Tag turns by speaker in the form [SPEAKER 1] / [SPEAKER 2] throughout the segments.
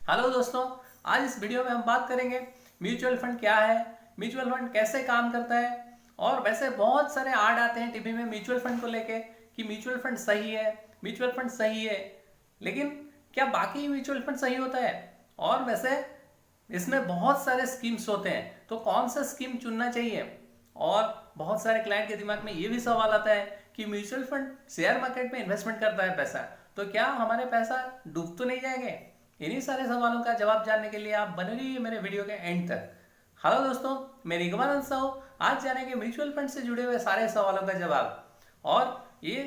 [SPEAKER 1] Hello दोस्तों। आज इस वीडियो में हम बात करेंगे म्यूचुअल फंड क्या है, म्यूचुअल फंड कैसे काम करता है। और वैसे बहुत सारे ऐड आते हैं टीवी में म्यूचुअल फंड को लेके कि म्यूचुअल फंड सही है, म्यूचुअल फंड सही है। लेकिन क्या बाकी म्यूचुअल फंड सही होता है? और वैसे इसमें बहुत सारे स्कीम्स होते हैं, तो कौन सा स्कीम चुनना चाहिए? और बहुत सारे क्लाइंट के दिमाग में ये भी सवाल आता है कि म्यूचुअल फंड शेयर मार्केट में इन्वेस्टमेंट करता है पैसा, तो क्या हमारे पैसा डूब तो नहीं जाएंगे? इन्हीं सारे सवालों का जवाब जानने के लिए आप बने रहिए मेरे वीडियो के एंड तक। हेलो दोस्तों, मैं रिगवानंद साहू। आज जानेंगे म्यूचुअल फंड से जुड़े हुए सारे सवालों का जवाब। और ये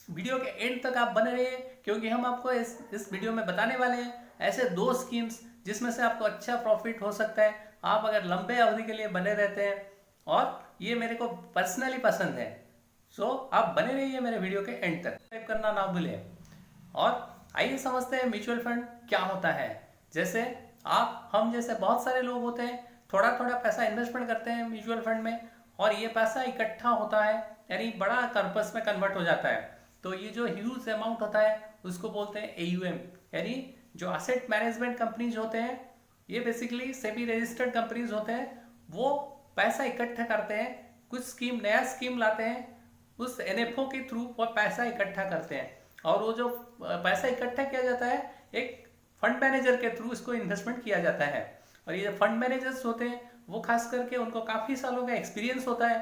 [SPEAKER 1] वीडियो के एंड तक आप बने रहिए, क्योंकि हम आपको इस वीडियो में बताने वाले हैं ऐसे दो स्कीम्स जिसमें से आपको अच्छा प्रॉफिट हो सकता है, आप अगर लंबे अवधि के लिए बने रहते हैं। और ये मेरे को पर्सनली पसंद है। सो आप बने रहिए मेरे वीडियो के एंड तक, सब्सक्राइब करना ना भूलें। और आइए समझते हैं म्यूचुअल फंड क्या होता है। जैसे हम जैसे बहुत सारे लोग होते हैं, थोड़ा थोड़ा पैसा इन्वेस्टमेंट करते हैं म्यूचुअल फंड में, और ये पैसा इकट्ठा होता है, यानी बड़ा कर्पस में कन्वर्ट हो जाता है। तो ये जो ह्यूज अमाउंट होता है उसको बोलते हैं AUM, यानी जो असेट मैनेजमेंट कंपनीज होते हैं, ये बेसिकली सेबी रजिस्टर्ड कंपनीज होते हैं। वो पैसा इकट्ठा करते हैं, कुछ स्कीम नया स्कीम लाते हैं, उस NFO के थ्रू वो पैसा इकट्ठा करते हैं। और वो जो पैसा इकट्ठा किया जाता है, एक फंड मैनेजर के थ्रू इसको इन्वेस्टमेंट किया जाता है। और ये फंड मैनेजर्स होते हैं, वो खास करके उनको काफ़ी सालों का एक्सपीरियंस होता है,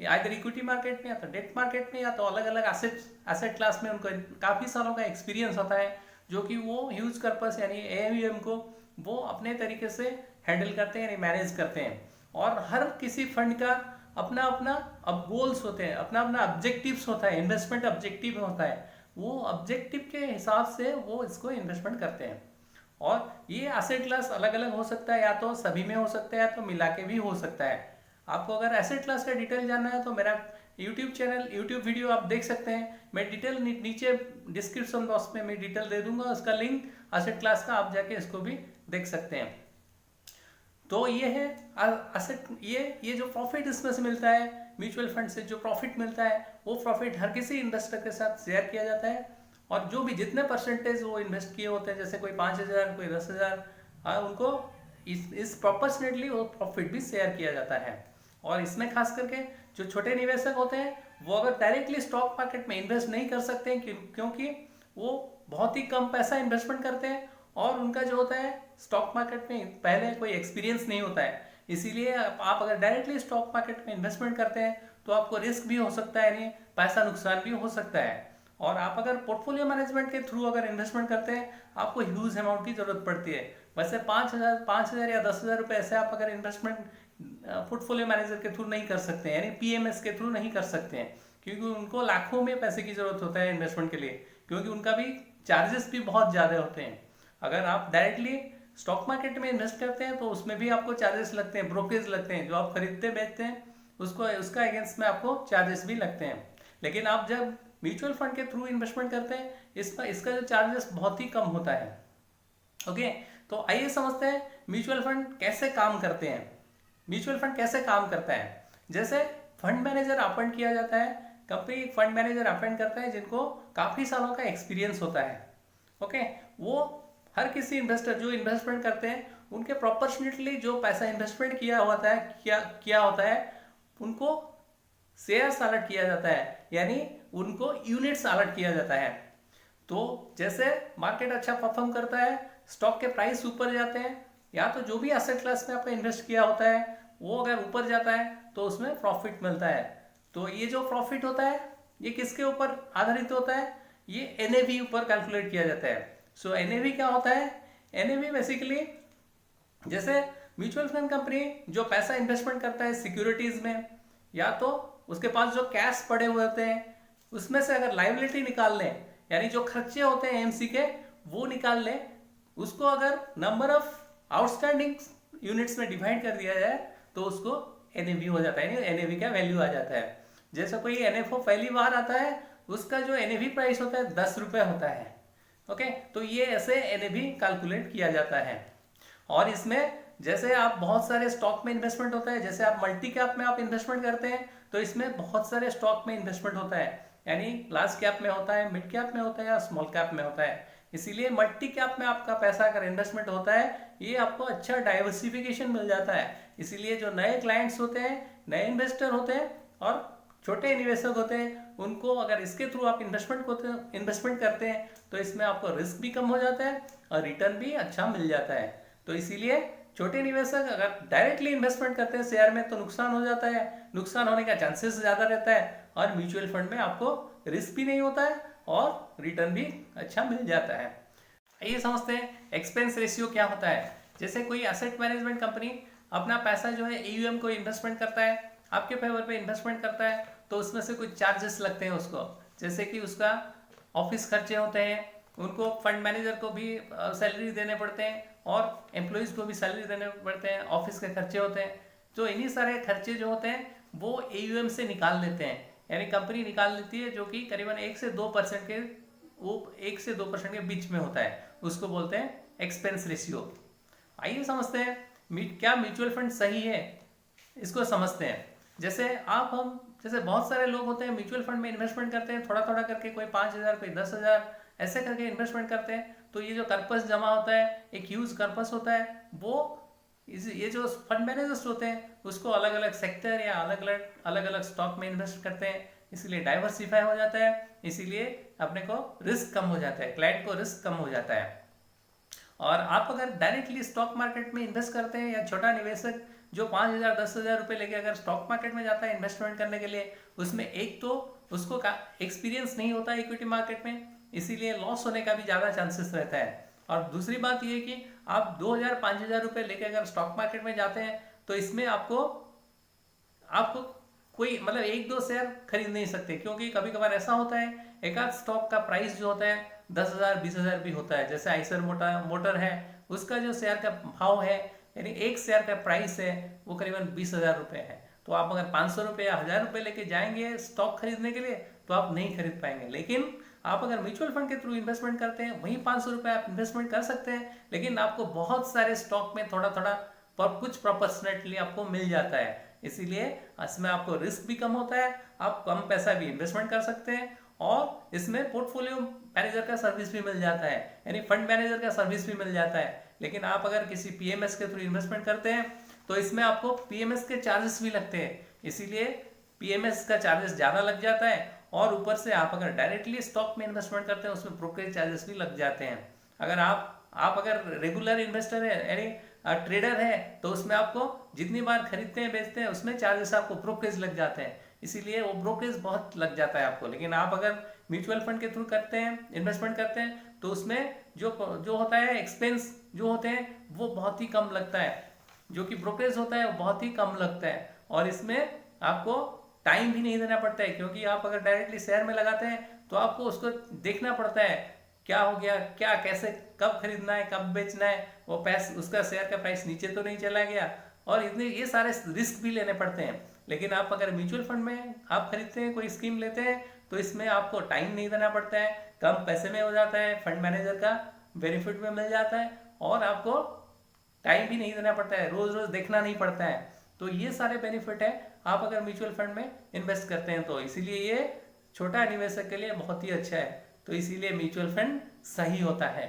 [SPEAKER 1] आइदर इक्विटी मार्केट में या तो डेट मार्केट में या तो अलग अलग एसेट क्लास में उनको काफ़ी सालों का एक्सपीरियंस होता है, जो कि वो ह्यूज पर्पस यानी AUM को वो अपने तरीके से हैंडल करते हैं, यानी मैनेज करते हैं। और हर किसी फंड का अपना अपना अब गोल्स होते हैं, अपना अपना ऑब्जेक्टिव्स होता है, इन्वेस्टमेंट ऑब्जेक्टिव होता है। वो ऑब्जेक्टिव के हिसाब से वो इसको इन्वेस्टमेंट करते हैं। और ये एसेट क्लास अलग अलग हो सकता है, या तो सभी में हो सकता है या तो मिला के भी हो सकता है। आपको अगर एसेट क्लास का डिटेल जानना है तो मेरा यूट्यूब चैनल, यूट्यूब वीडियो आप देख सकते हैं। मैं डिटेल नीचे डिस्क्रिप्शन बॉक्स में मैं डिटेल दे दूंगा, उसका लिंक एसेट क्लास का, आप जाके इसको भी देख सकते हैं। तो ये है असेट, ये जो प्रॉफिट इसमें से मिलता है, म्यूचुअल फंड से जो प्रॉफिट मिलता है, वो प्रॉफिट हर किसी इन्वेस्टर के साथ शेयर किया जाता है। और जो भी जितने परसेंटेज वो इन्वेस्ट किए होते हैं, जैसे कोई 5,000 कोई 10,000, उनको इस प्रोपोर्शनेटली वो प्रॉफिट भी शेयर किया जाता है। और इसमें खास करके जो छोटे निवेशक होते हैं, वो अगर डायरेक्टली स्टॉक मार्केट में इन्वेस्ट नहीं कर सकते हैं, क्योंकि वो बहुत ही कम पैसा इन्वेस्टमेंट करते हैं, और उनका जो होता है स्टॉक मार्केट में पहले कोई एक्सपीरियंस नहीं होता है। इसीलिए आप अगर डायरेक्टली स्टॉक मार्केट में इन्वेस्टमेंट करते हैं तो आपको रिस्क भी हो सकता है, यानी पैसा नुकसान भी हो सकता है। और आप अगर पोर्टफोलियो मैनेजमेंट के थ्रू अगर इन्वेस्टमेंट करते हैं, आपको ह्यूज अमाउंट की जरूरत पड़ती है। वैसे 5,000 या 10,000 रुपये ऐसे आप अगर इन्वेस्टमेंट पोर्टफोलियो मैनेजर के थ्रू नहीं कर सकते हैं, यानी PMS के थ्रू नहीं कर सकते हैं, क्योंकि उनको लाखों में पैसे की जरूरत होता है इन्वेस्टमेंट के लिए, क्योंकि उनका भी चार्जेस भी बहुत ज़्यादा होते हैं। अगर आप डायरेक्टली स्टॉक मार्केट में इन्वेस्ट करते हैं तो उसमें भी आपको चार्जेस लगते हैं, ब्रोकरेज लगते हैं, जो आप खरीदते बेचते हैं उसको, उसका अगेंस्ट में आपको चार्जेस भी लगते हैं। लेकिन आप जब म्यूचुअल फंड के थ्रू इन्वेस्टमेंट करते हैं, इसका जो चार्जेस बहुत ही कम होता है। ओके, तो आइए समझते हैं म्यूचुअल फंड कैसे काम करते हैं। म्यूचुअल फंड कैसे काम करता है? जैसे फंड मैनेजर अपॉइंट किया जाता है, कंपनी एक फंड मैनेजर अपॉइंट करता है जिनको काफ़ी सालों का एक्सपीरियंस होता है। ओके, वो हर किसी इन्वेस्टर जो इन्वेस्टमेंट करते हैं, उनके प्रोपोर्शनेटली जो पैसा इन्वेस्टमेंट किया होता है, क्या होता है, उनको शेयर्स अलॉट किया जाता है, यानी उनको यूनिट्स अलॉट किया जाता है। तो जैसे मार्केट अच्छा परफॉर्म करता है, स्टॉक के प्राइस ऊपर जाते हैं, या तो जो भी एसेट क्लास में आपने इन्वेस्ट किया होता है वो अगर ऊपर जाता है तो उसमें प्रॉफिट मिलता है। तो ये जो प्रॉफिट होता है ये किसके ऊपर आधारित होता है? ये NAV ऊपर कैलकुलेट किया जाता है। सो NAV क्या होता है? NAV बेसिकली, जैसे म्यूचुअल फंड कंपनी जो पैसा इन्वेस्टमेंट करता है सिक्योरिटीज में, या तो उसके पास जो कैश पड़े हुए होते हैं उसमें से अगर लाइबिलिटी निकाल लें, यानी जो खर्चे होते हैं AMC के वो निकाल लें, उसको अगर नंबर ऑफ आउटस्टैंडिंग यूनिट्स में डिवाइड कर दिया जाए तो उसको NAV हो जाता है, यानी NAV का वैल्यू आ जाता है। जैसे कोई NFO पहली बार आता है, उसका जो NAV प्राइस होता है 10 रुपये होता है। ओके, तो ये ऐसे NAV कैलकुलेट किया जाता है। और इसमें जैसे आप बहुत सारे स्टॉक में इन्वेस्टमेंट होता है, जैसे आप मल्टी कैप में आप इन्वेस्टमेंट करते हैं तो इसमें बहुत सारे स्टॉक में इन्वेस्टमेंट होता है, यानी लार्ज कैप में होता है, मिड कैप में होता है या स्मॉल कैप में होता है। इसीलिए मल्टी कैप में आपका पैसा अगर इन्वेस्टमेंट होता है, ये आपको अच्छा डाइवर्सिफिकेशन मिल जाता है। इसीलिए जो नए क्लाइंट्स होते हैं, नए इन्वेस्टर होते हैं और छोटे निवेशक होते हैं, उनको अगर इसके थ्रू आप इन्वेस्टमेंट करते हैं तो इसमें आपको रिस्क भी कम हो जाता है और रिटर्न भी अच्छा मिल जाता है। तो इसीलिए छोटे निवेशक अगर डायरेक्टली इन्वेस्टमेंट करते हैं शेयर में तो नुकसान हो जाता है, नुकसान होने का चांसेस ज़्यादा रहता है। और म्यूचुअल फंड में आपको रिस्क भी नहीं होता है और रिटर्न भी अच्छा मिल जाता है। आइए समझते हैं एक्सपेंस रेशियो क्या होता है। जैसे कोई एसेट मैनेजमेंट कंपनी अपना पैसा जो है AUM को इन्वेस्टमेंट करता है, आपके फेवर पे इन्वेस्टमेंट करता है, तो उसमें से कुछ चार्जेस लगते हैं उसको। जैसे कि उसका ऑफिस खर्चे होते हैं, उनको फंड मैनेजर को भी सैलरी देने पड़ते हैं और एम्प्लॉयज़ को भी सैलरी देने पड़ते हैं, ऑफिस के खर्चे होते हैं। तो इन्हीं सारे खर्चे जो होते हैं वो AUM से निकाल लेते हैं, यानी कंपनी निकाल लेती है, जो कि करीबन 1 से 2% के, वो 1 से 2% के बीच में होता है। उसको बोलते हैं एक्सपेंस रेशियो। आइए समझते हैं क्या म्यूचुअल फंड सही है, इसको समझते हैं। जैसे बहुत सारे लोग होते हैं म्यूचुअल फंड में इन्वेस्टमेंट करते हैं, थोड़ा थोड़ा करके, कोई 5,000 कोई 10,000 ऐसे करके इन्वेस्टमेंट करते हैं। तो ये जो कर्पस जमा होता है, एक ह्यूज कर्पस होता है, वो ये जो फंड मैनेजर्स होते हैं उसको अलग अलग सेक्टर या अलग अलग स्टॉक में इन्वेस्ट करते हैं, इसीलिए डाइवर्सिफाई हो जाता है। इसीलिए अपने को रिस्क कम हो जाता है, क्लाइंट को रिस्क कम हो जाता है। और आप अगर डायरेक्टली स्टॉक मार्केट में इन्वेस्ट करते हैं, या छोटा निवेशक जो 5,000 10,000 रुपये लेके अगर स्टॉक मार्केट में जाता है इन्वेस्टमेंट करने के लिए, उसमें एक तो उसको एक्सपीरियंस नहीं होता इक्विटी मार्केट में, इसीलिए लॉस होने का भी ज़्यादा चांसेस रहता है। और दूसरी बात ये कि आप 2,000 5,000 रुपये लेके अगर स्टॉक मार्केट में जाते हैं तो इसमें आपको कोई मतलब 1-2 शेयर खरीद नहीं सकते, क्योंकि कभी कभार ऐसा होता है एक आध स्टॉक का प्राइस जो होता है 10,000 20,000 भी होता है। जैसे आइसर मोटर है, उसका जो शेयर का भाव है, यानी एक शेयर का प्राइस है, वो करीबन 20,000 रुपये है। तो आप अगर 500 रुपये या 1,000 रुपये लेके जाएंगे स्टॉक खरीदने के लिए तो आप नहीं खरीद पाएंगे। लेकिन आप अगर म्यूचुअल फंड के थ्रू इन्वेस्टमेंट करते हैं, वहीं 500 रुपये आप इन्वेस्टमेंट कर सकते हैं, लेकिन आपको बहुत सारे स्टॉक में थोड़ा थोड़ा पर कुछ प्रोपोर्शनेटली आपको मिल जाता है। इसीलिए इसमें आपको रिस्क भी कम होता है, आप कम पैसा भी इन्वेस्टमेंट कर सकते हैं, और इसमें पोर्टफोलियो मैनेजर का सर्विस भी मिल जाता है, यानी फंड मैनेजर का सर्विस भी मिल जाता है। लेकिन आप अगर किसी PMS के थ्रू इन्वेस्टमेंट करते हैं तो इसमें आपको PMS के चार्जेस भी लगते हैं, इसीलिए PMS का चार्जेस ज़्यादा लग जाता है। और ऊपर से आप अगर डायरेक्टली स्टॉक में इन्वेस्टमेंट करते हैं उसमें ब्रोकरेज चार्जेस भी लग जाते हैं। अगर आप अगर रेगुलर इन्वेस्टर है, यानी ट्रेडर है, तो उसमें आपको जितनी बार खरीदते हैं बेचते हैं उसमें चार्जेस आपको ब्रोकरेज लग जाते हैं, इसीलिए वो ब्रोकरेज बहुत लग जाता है आपको। लेकिन आप अगर म्यूचुअल फंड के थ्रू करते हैं, इन्वेस्टमेंट करते हैं, तो उसमें जो होता है एक्सपेंस जो होते हैं वो बहुत ही कम लगता है, जो कि ब्रोकरेज होता है वो बहुत ही कम लगता है। और इसमें आपको टाइम भी नहीं देना पड़ता है, क्योंकि आप अगर डायरेक्टली शेयर में लगाते हैं तो आपको उसको देखना पड़ता है क्या हो गया, क्या कैसे कब खरीदना है कब बेचना है, वो पैसा उसका शेयर का प्राइस नीचे तो नहीं चला गया, और इतने ये सारे रिस्क भी लेने पड़ते हैं। लेकिन आप अगर म्यूचुअल फंड में आप खरीदते हैं, कोई स्कीम लेते हैं, तो इसमें आपको टाइम नहीं देना पड़ता है, कम पैसे में हो जाता है, फंड मैनेजर का बेनिफिट में मिल जाता है, और आपको टाइम भी नहीं देना पड़ता है, रोज रोज देखना नहीं पड़ता है। तो ये सारे बेनिफिट है आप अगर म्यूचुअल फंड में इन्वेस्ट करते हैं तो, इसीलिए ये छोटा निवेशक के लिए बहुत ही अच्छा है। तो इसीलिए म्यूचुअल फंड सही होता है।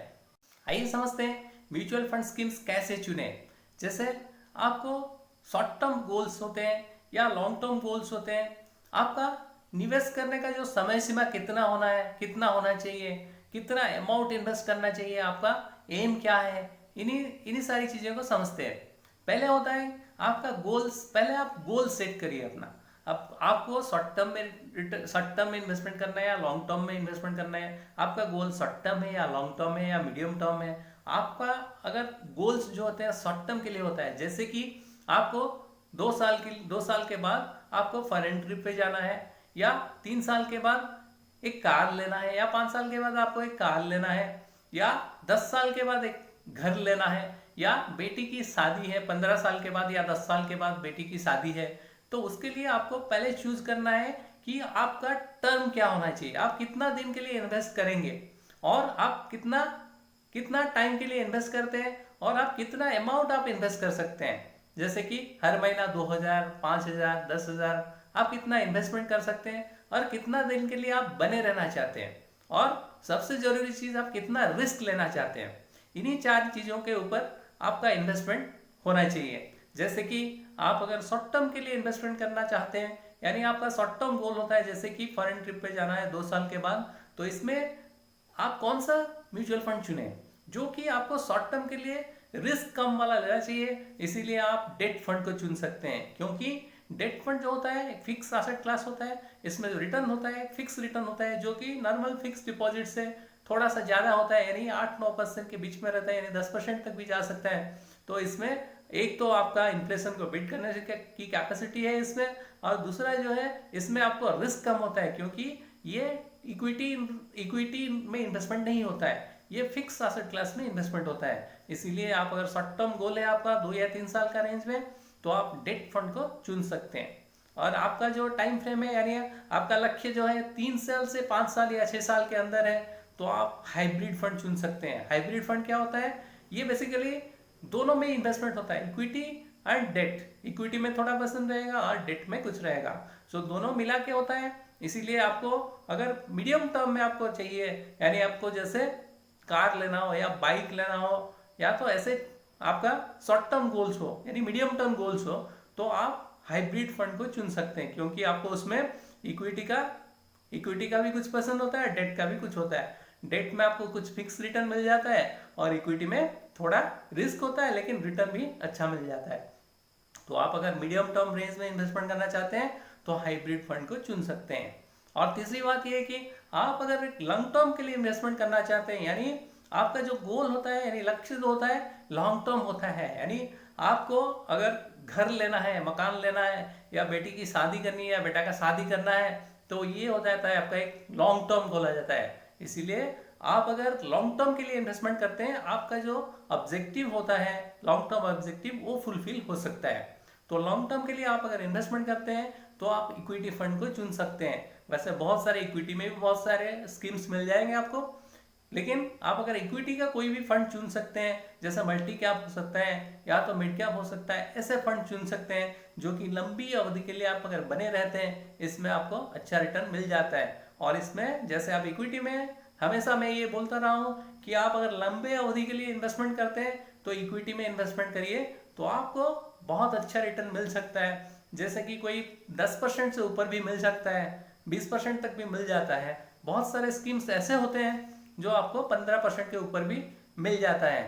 [SPEAKER 1] आइए समझते हैं म्यूचुअल फंड स्कीम्स कैसे चुने। जैसे आपको शॉर्ट टर्म गोल्स होते हैं या लॉन्ग टर्म गोल्स होते हैं, आपका निवेश करने का जो समय सीमा कितना होना है, कितना होना चाहिए, कितना अमाउंट इन्वेस्ट करना चाहिए, आपका एम क्या है, इन्हीं सारी चीज़ों को समझते हैं। पहले होता है आपका गोल्स, पहले आप गोल सेट करिए अपना। अब आपको शॉर्ट टर्म में इन्वेस्टमेंट करना है या लॉन्ग टर्म में इन्वेस्टमेंट करना है, आपका गोल शॉर्ट टर्म है या लॉन्ग टर्म है या मीडियम टर्म है। आपका अगर गोल्स जो होते हैं शॉर्ट टर्म के लिए होता है, जैसे कि आपको 2 साल के बाद आपको फॉरेन ट्रिप पे जाना है, या 3 साल के बाद एक कार लेना है, या 5 साल के बाद आपको एक कार लेना है, या 10 साल के बाद एक घर लेना है, या बेटी की शादी है 15 साल के बाद या 10 साल के बाद बेटी की शादी है। तो उसके लिए आपको पहले चूज करना है कि आपका टर्म क्या होना चाहिए, आप कितना दिन के लिए इन्वेस्ट करेंगे, और आप कितना टाइम के लिए इन्वेस्ट करते हैं, और आप कितना अमाउंट आप इन्वेस्ट कर सकते हैं। जैसे कि हर महीना 2,000 5,000 10,000 आप कितना इन्वेस्टमेंट कर सकते हैं, और कितना दिन के लिए आप बने रहना चाहते हैं। और सबसे जरूरी चीज आप कितना रिस्क लेना चाहते हैं। इन्हीं 4 चीजों के ऊपर आपका इन्वेस्टमेंट होना चाहिए। जैसे कि आप अगर शॉर्ट टर्म के लिए इन्वेस्टमेंट करना चाहते हैं, यानी आपका शॉर्ट टर्म गोल होता है जैसे कि फॉरेन ट्रिप पे जाना है 2 साल के बाद, तो इसमें आप कौन सा म्यूचुअल फंड चुने जो कि आपको शॉर्ट टर्म के लिए रिस्क कम वाला लेना चाहिए। इसीलिए आप डेट फंड को चुन सकते हैं, क्योंकि डेट फंड जो होता है एक फिक्स एसेट क्लास होता है। इसमें जो रिटर्न होता है फिक्स रिटर्न होता है, जो कि नॉर्मल फिक्स डिपॉजिट से थोड़ा सा ज़्यादा होता है, यानी 8-9% के बीच में रहता है, यानी 10% तक भी जा सकता है। तो इसमें एक तो आपका इन्फ्लेशन को बीट करने की कैपेसिटी है इसमें, और दूसरा जो है इसमें आपको रिस्क कम होता है, क्योंकि ये इक्विटी में इन्वेस्टमेंट नहीं होता है, ये फिक्स एसेट क्लास में इन्वेस्टमेंट होता है। इसीलिए आप अगर शॉर्ट टर्म गोल है आपका 2 या 3 साल का रेंज में, तो आप डेट फंड को चुन सकते हैं। और आपका जो टाइम फ्रेम है, यानी आपका लक्ष्य जो है 3 साल से 5 साल या 6 साल के अंदर है, तो आप हाइब्रिड फंड चुन सकते हैं। हाइब्रिड फंड क्या होता है? ये बेसिकली दोनों में इन्वेस्टमेंट होता है, इक्विटी एंड डेट। इक्विटी में थोड़ा परसेंट रहेगा और डेट में कुछ रहेगा, सो दोनों मिला के होता है। इसीलिए आपको अगर मीडियम टर्म में आपको चाहिए, यानी आपको जैसे कार लेना हो या बाइक लेना हो, या तो ऐसे आपका शॉर्ट टर्म गोल्स हो यानी मीडियम टर्म गोल्स हो, तो आप हाइब्रिड फंड को चुन सकते हैं, क्योंकि आपको उसमें इक्विटी का भी कुछ पसंद होता है, डेट का भी कुछ होता है। डेट में आपको कुछ फिक्स रिटर्न मिल जाता है और इक्विटी में थोड़ा रिस्क होता है, लेकिन रिटर्न भी अच्छा मिल जाता है। तो आप अगर मीडियम टर्म रेंज में इन्वेस्टमेंट करना चाहते हैं तो हाइब्रिड फंड को चुन सकते हैं। और तीसरी बात यह है कि आप अगर एक लॉन्ग टर्म के लिए इन्वेस्टमेंट करना चाहते हैं, यानी आपका जो गोल होता है यानी लक्ष्य जो होता है लॉन्ग टर्म होता है, यानी आपको अगर घर लेना है, मकान लेना है, या बेटी की शादी करनी है या बेटा का शादी करना है, तो ये हो जाता है आपका एक लॉन्ग टर्म गोल आ जाता है। इसीलिए आप अगर लॉन्ग टर्म के लिए इन्वेस्टमेंट करते हैं, आपका जो ऑब्जेक्टिव होता है लॉन्ग टर्म ऑब्जेक्टिव, वो फुलफिल हो सकता है। तो लॉन्ग टर्म के लिए आप अगर इन्वेस्टमेंट करते हैं तो आप इक्विटी फंड को चुन सकते हैं। वैसे बहुत सारे इक्विटी में भी बहुत सारे स्कीम्स मिल जाएंगे आपको, लेकिन आप अगर इक्विटी का कोई भी फंड चुन सकते हैं, जैसे मल्टी कैप हो सकता है या तो मिड कैप हो सकता है, ऐसे फंड चुन सकते हैं जो कि लंबी अवधि के लिए आप अगर बने रहते हैं, इसमें आपको अच्छा रिटर्न मिल जाता है। और इसमें जैसे आप इक्विटी में, हमेशा मैं ये बोलता रहा हूँ कि आप अगर लंबे अवधि के लिए इन्वेस्टमेंट करते हैं तो इक्विटी में इन्वेस्टमेंट करिए, तो आपको बहुत अच्छा रिटर्न मिल सकता है। जैसे कि कोई 10% से ऊपर भी मिल सकता है, 20% तक भी मिल जाता है। बहुत सारे स्कीम्स ऐसे होते हैं जो आपको 15% के ऊपर भी मिल जाता है।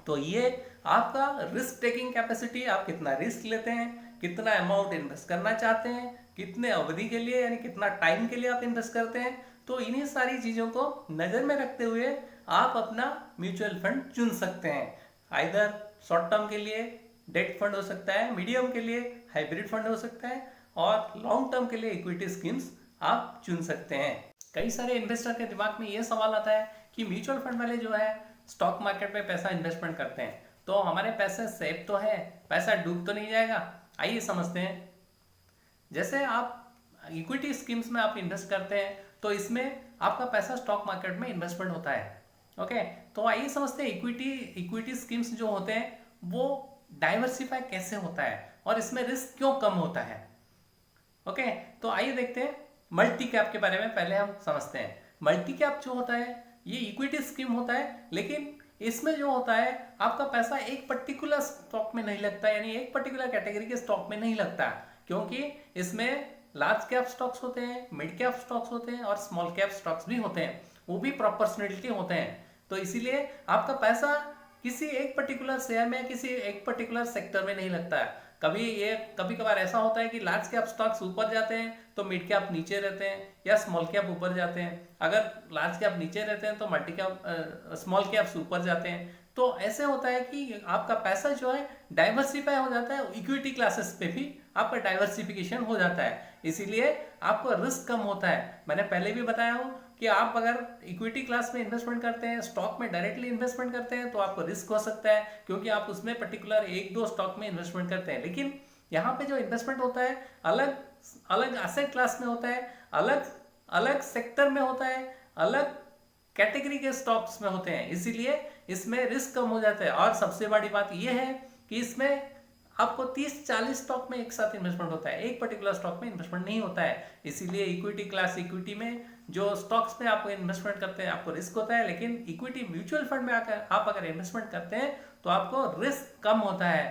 [SPEAKER 1] तो ये आपका रिस्क टेकिंग कैपेसिटी, आप कितना रिस्क लेते हैं, कितना अमाउंट इन्वेस्ट करना चाहते हैं, कितने अवधि के लिए यानी कितना टाइम के लिए आप इन्वेस्ट करते हैं, तो इन्हीं सारी चीज़ों को नज़र में रखते हुए आप अपना म्यूचुअल फंड चुन सकते हैं। आइदर शॉर्ट टर्म के लिए डेट फंड हो सकता है, मीडियम के लिए हाइब्रिड फंड हो सकता है, और लॉन्ग टर्म के लिए इक्विटी स्कीम्स आप चुन सकते हैं। कई सारे इन्वेस्टर के दिमाग में ये सवाल आता है कि म्यूचुअल फंड वाले जो है स्टॉक मार्केट में पैसा इन्वेस्टमेंट करते हैं, तो हमारे पैसे सेफ तो है, पैसा डूब तो नहीं जाएगा? आइए समझते हैं। जैसे आप इक्विटी स्कीम्स में आप इन्वेस्ट करते हैं, तो इसमें आपका पैसा स्टॉक मार्केट में इन्वेस्टमेंट होता है। ओके, तो आइए समझते हैं इक्विटी स्कीम्स जो होते हैं वो डाइवर्सिफाई कैसे होता है और इसमें रिस्क क्यों कम होता है। ओके, तो आइए देखते हैं मल्टी कैप के बारे में। पहले हम समझते हैं मल्टी कैप जो होता है ये इक्विटी स्कीम होता है, लेकिन इसमें जो होता है आपका पैसा एक पर्टिकुलर स्टॉक में नहीं लगता, यानी एक पर्टिकुलर कैटेगरी के स्टॉक में नहीं लगता, क्योंकि इसमें लार्ज कैप स्टॉक्स होते हैं, मिड कैप स्टॉक्स होते हैं और स्मॉल कैप स्टॉक्स भी होते हैं, वो भी प्रोपोर्शनलिटी होते हैं। तो इसीलिए आपका पैसा किसी एक पर्टिकुलर शेयर में, किसी एक पर्टिकुलर सेक्टर में नहीं लगता है। कभी कभार ऐसा होता है कि लार्ज कैप स्टॉक्स ऊपर जाते हैं तो मिड कैप नीचे रहते हैं, या स्मॉल कैप ऊपर जाते हैं। अगर लार्ज कैप नीचे रहते हैं तो मल्टी कैप स्मॉल कैप्स ऊपर जाते हैं। तो ऐसे होता है कि आपका पैसा जो है डाइवर्सिफाई हो जाता है, इक्विटी क्लासेस पे भी आपका डाइवर्सिफिकेशन हो जाता है, इसीलिए आपको रिस्क कम होता है। मैंने पहले भी बताया हूँ कि आप अगर इक्विटी क्लास में इन्वेस्टमेंट करते हैं, स्टॉक में डायरेक्टली इन्वेस्टमेंट करते हैं, तो आपको रिस्क हो सकता है, क्योंकि आप उसमें पर्टिकुलर 1-2 स्टॉक में इन्वेस्टमेंट करते हैं। लेकिन यहाँ पे जो इन्वेस्टमेंट होता है अलग अलग एसेट क्लास में होता है, अलग अलग सेक्टर में होता है, अलग कैटेगरी के स्टॉक्स में होते हैं, इसीलिए इसमें रिस्क कम हो जाता है। और सबसे बड़ी बात यह है कि इसमें आपको 30-40 स्टॉक में एक साथ इन्वेस्टमेंट होता है, एक पर्टिकुलर स्टॉक में इन्वेस्टमेंट नहीं होता है। इसीलिए इक्विटी क्लास इक्विटी में जो स्टॉक्स में आपको इन्वेस्टमेंट करते हैं आपको रिस्क होता है, लेकिन इक्विटी म्यूचुअल फंड में आकर आप अगर इन्वेस्टमेंट करते हैं तो आपको रिस्क कम होता है।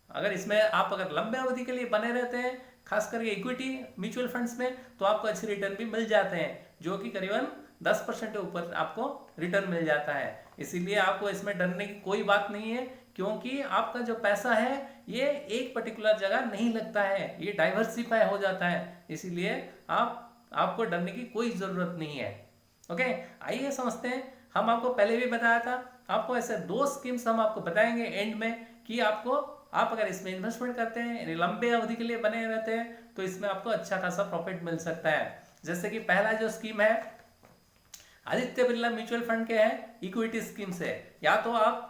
[SPEAKER 1] अगर इसमें आप अगर लंबे अवधि के लिए बने रहते हैं, खास करके इक्विटी म्यूचुअल फंड्स में, तो आपको अच्छे रिटर्न भी मिल जाते हैं, जो कि करीबन 10% के ऊपर आपको रिटर्न मिल जाता है। इसीलिए आपको इसमें डरने की कोई बात नहीं है, क्योंकि आपका जो पैसा है ये एक पर्टिकुलर जगह नहीं लगता है, ये डाइवर्सिफाई हो जाता है। इसीलिए आपको डरने की कोई ज़रूरत नहीं है। ओके, आइए समझते हैं। हम आपको पहले भी बताया था, आपको ऐसे 2 स्कीम्स हम आपको बताएंगे एंड में कि आप अगर इसमें इन्वेस्टमेंट करते हैं, यानी लंबे अवधि के लिए बने रहते हैं, तो इसमें आपको अच्छा खासा प्रॉफिट मिल सकता है। जैसे कि पहला जो स्कीम है आदित्य बिरला म्यूचुअल फंड के हैं इक्विटी स्कीम से, या तो आप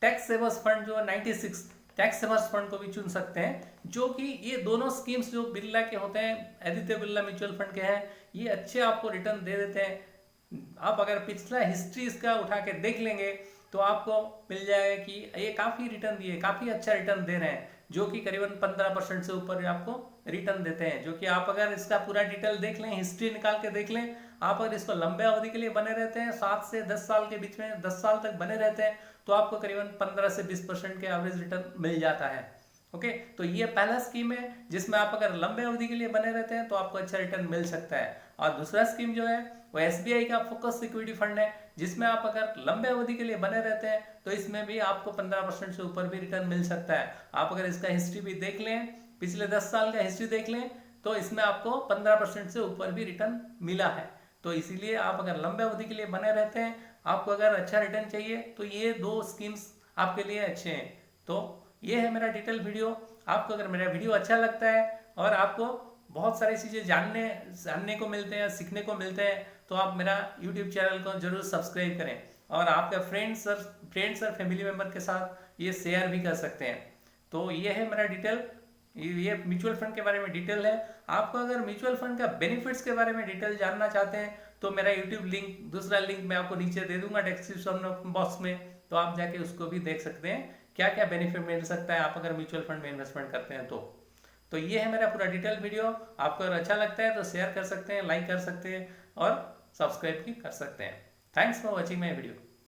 [SPEAKER 1] टैक्स सेवर्स फंड जो 96 टैक्स सेवर्स फंड को भी चुन सकते हैं, जो कि ये दोनों स्कीम्स जो बिरला के होते हैं, आदित्य बिरला म्यूचुअल फंड के हैं, ये अच्छे आपको रिटर्न दे देते हैं। आप अगर पिछला हिस्ट्री इसका उठा के देख लेंगे तो आपको मिल जाएगा कि ये काफ़ी रिटर्न दिए, काफ़ी अच्छा रिटर्न दे रहे हैं, जो कि करीबन 15% से ऊपर आपको रिटर्न देते हैं। जो कि आप अगर इसका पूरा डिटेल देख लें, हिस्ट्री निकाल के देख लें, आप अगर इसको लंबे अवधि के लिए बने रहते हैं, 7 से 10 साल के बीच में, 10 साल तक बने रहते हैं, तो आपको करीबन 15 से 20% के एवरेज रिटर्न मिल जाता है। ओके, तो ये पहला स्कीम है जिसमें आप अगर लंबे अवधि के लिए बने रहते हैं तो आपको अच्छा रिटर्न मिल सकता है। और दूसरा स्कीम जो है वो SBI का फोकस इक्विटी फंड है, जिसमें आप अगर लंबे अवधि के लिए बने रहते हैं तो इसमें भी आपको 15% से ऊपर भी रिटर्न मिल सकता है। आप अगर इसका हिस्ट्री भी देख लें, पिछले 10 साल का हिस्ट्री देख लें, तो इसमें आपको 15% से ऊपर भी रिटर्न मिला है। तो इसीलिए आप अगर लंबे अवधि के लिए बने रहते हैं, आपको अगर अच्छा रिटर्न चाहिए, तो ये 2 स्कीम्स आपके लिए अच्छे हैं। तो ये है मेरा डिटेल वीडियो। आपको अगर मेरा वीडियो अच्छा लगता है और आपको बहुत सारी चीज़ें जानने को मिलते हैं, सीखने को मिलते हैं, तो आप मेरा यूट्यूब चैनल को जरूर सब्सक्राइब करें और आपके फ्रेंड्स और फैमिली मेम्बर के साथ ये शेयर भी कर सकते हैं। तो ये है मेरा डिटेल, ये म्यूचुअल फंड के बारे में डिटेल है। आपको अगर म्यूचुअल फंड का बेनिफिट्स के बारे में डिटेल जानना चाहते हैं तो मेरा यूट्यूब लिंक, दूसरा लिंक मैं आपको नीचे दे दूंगा डिस्क्रिप्शन बॉक्स में, तो आप जाके उसको भी देख सकते हैं क्या क्या बेनिफिट मिल सकता है आप अगर म्यूचुअल फंड में इन्वेस्टमेंट करते हैं तो ये है मेरा पूरा डिटेल वीडियो। आपको अगर अच्छा लगता है तो शेयर कर सकते हैं, लाइक कर सकते हैं और सब्सक्राइब भी कर सकते हैं। Thanks for watching my video.